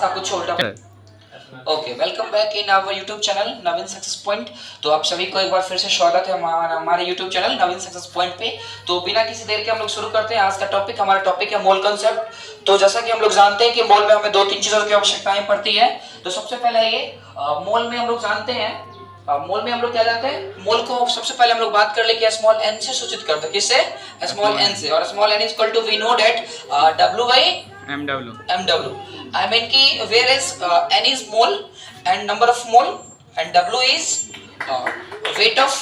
आपको छोटा okay, welcome back in our YouTube channel Naveen success point. तो आप सभी को एक बार फिर से स्वागत है हमारे YouTube channel Naveen success point पे। तो बिना किसी देर के हम लोग शुरू करते हैं आज का टॉपिक। हमारा टॉपिक है मोल कंसेप्ट। तो जैसा कि हम लोग जानते हैं कि मोल में हमें दो तीन चीजों की आवश्यकताएं पड़ती है। तो सबसे पहले ये मोल में हम लोग जानते हैं, मोल में हम लोग क्या जानते हैं, मोल को सबसे पहले हम लोग बात कर ले कि स्मॉल एन से सूचित करते हैं। किससे? स्मॉल एन से। और small n is equal to we know that W by mw। I mean कि where is n is mole and number of mole and W is weight of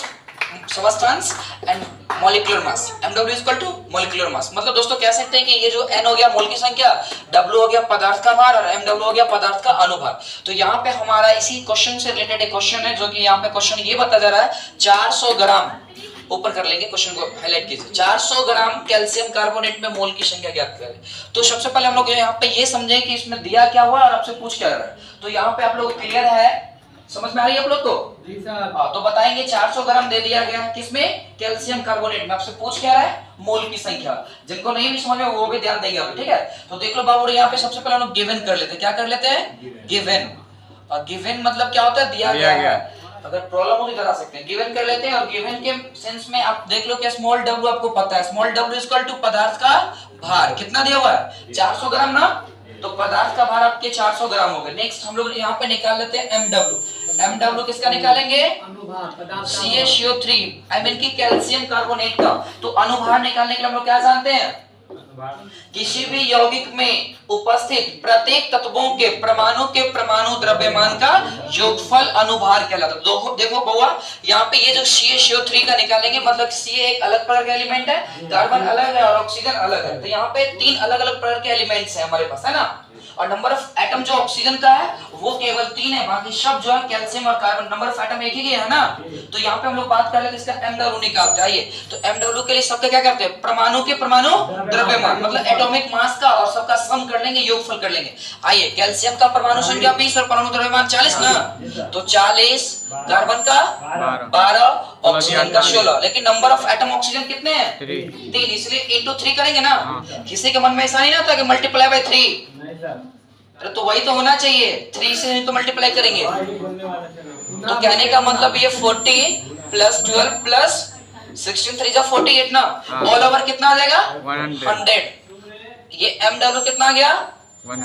substance and molecular mass। mw is equal to molecular mass। मतलब दोस्तों कह सकते हैं कि ये जो n हो गया मोल की संख्या, W हो गया पदार्थ का भार और mw हो गया पदार्थ का अनुभार। तो यहाँ पे हमारा इसी क्वेश्चन से रिलेटेड एक क्वेश्चन है जो कि यहाँ पे क्वेश्चन ये बता जा रहा है 400 ग्राम, ऊपर कर लेंगे क्वेश्चन को हाईलाइट कीजिए, 400 ग्राम कैल्शियम कार्बोनेट में मोल की संख्या ज्ञात करें। तो सबसे पहले हम लोग यहाँ पे ये समझें कि इसमें दिया क्या हुआ और आपसे पूछ क्या रहा है। तो यहाँ पे आप लोग क्लियर है, समझ में आ रही है आप लोग को? जी सर। तो बताएंगे 400 ग्राम दे दिया गया है किसमें? कैल्शियम कार्बोनेट में। आपसे पूछ क्या रहा है? मोल की संख्या। जिनको नहीं भी समझ में वो भी ध्यान देंगे आप, ठीक है? तो देख लो बाबू, यहाँ पे सबसे पहले हम लोग गिवन कर लेते हैं। क्या कर लेते हैं? गिवन। और गिवन मतलब क्या होता है? दिया गया है। अगर प्रॉब्लम हो तो इधर आ सकते हैं। गिवन कर लेते हैं और गिवन के सेंस में आप देख लो कि स्मॉल w आपको पता है, small w is equal to पदार्थ का भार। कितना दिया हुआ है? 400 ग्राम ना, तो पदार्थ का भार आपके 400 ग्राम हो गए। नेक्स्ट हम लोग यहाँ पे निकाल लेते हैं mw। mw किसका निकालेंगे? CaCO3 आई मीन कि कैल्शियम कार्बोनेट का। तो अनुभार निकालने के लिए हम लोग क्या जानते हैं? किसी भी यौगिक में उपस्थित प्रत्येक तत्वों के परमाणु द्रव्यमान का योगफल अनुभार कहलाता है। देखो बउआ, यहाँ पे ये जो CaCO3 का निकालेंगे, मतलब Ca एक अलग प्रकार का एलिमेंट है, कार्बन अलग है और ऑक्सीजन अलग है। तो यहाँ पे तीन अलग अलग प्रकार के एलिमेंट्स हैं हमारे पास, है ना? और नंबर ऑफ एटम जो ऑक्सीजन का है वो केवल 3 है, बाकी सब जो है कैल्शियम और कार्बन, नंबर ऑफ एटम एक ही है ना। तो यहाँ पे हम लोग बात कर लेते हैं इसका mw निकालते हैं। आइए, तो mw के लिए सबका क्या करते हैं? परमाणु के परमाणु द्रव्यमान, मतलब एटॉमिक मास का, और सबका सम कर लेंगे, योगफल कर लेंगे। आइए, कैल्शियम का परमाणु संख्या 20 और परमाणु द्रव्यमान 40 ना, तो 40, कार्बन का 12, ऑक्सीजन का 16। लेकिन नंबर ऑफ एटम ऑक्सीजन कितने हैं? 3, इसलिए इंटू 3 करेंगे ना। किसी के मन में ऐसा नहीं ना था कि मल्टीप्लाई बाय 3, अरे तो वही तो होना चाहिए, 3 से तो मल्टीप्लाई करेंगे। तो कहने का मतलब ये 40 प्लस 12 प्लस 16 3 जा 48 ना, ऑल ओवर कितना आ जाएगा? 100। ये mw कितना आ गया?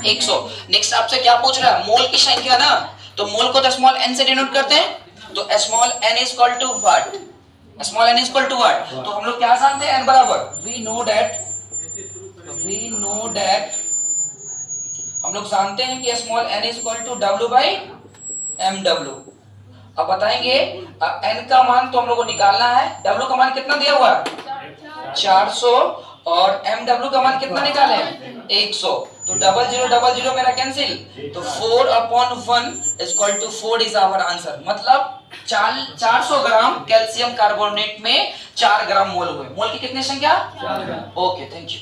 100। नेक्स्ट आपसे क्या पूछ रहा है? मोल की संख्या ना, तो मोल को तो स्मॉल n से डिनोट करते हैं। तो small n is equal to what? Small n is equal to what? तो हम लोग क्या जानते हैं? n बराबर वी नो दैट हम लोग जानते हैं कि small n is equal to w by mw। अब बताएंगे n का मान तो हम लोग को निकालना है। w का मान कितना दिया हुआ है? 400 और mw का मान कितना निकाले? 100। तो 00 मेरा कैंसिल, तो 4/1 is equal to 4 is our answer. मतलब 400 ग्राम कैल्शियम कार्बोनेट में 4 ग्राम मोल हुए। मोल की कितनी संख्या? 4 ग्राम। Okay, thank you.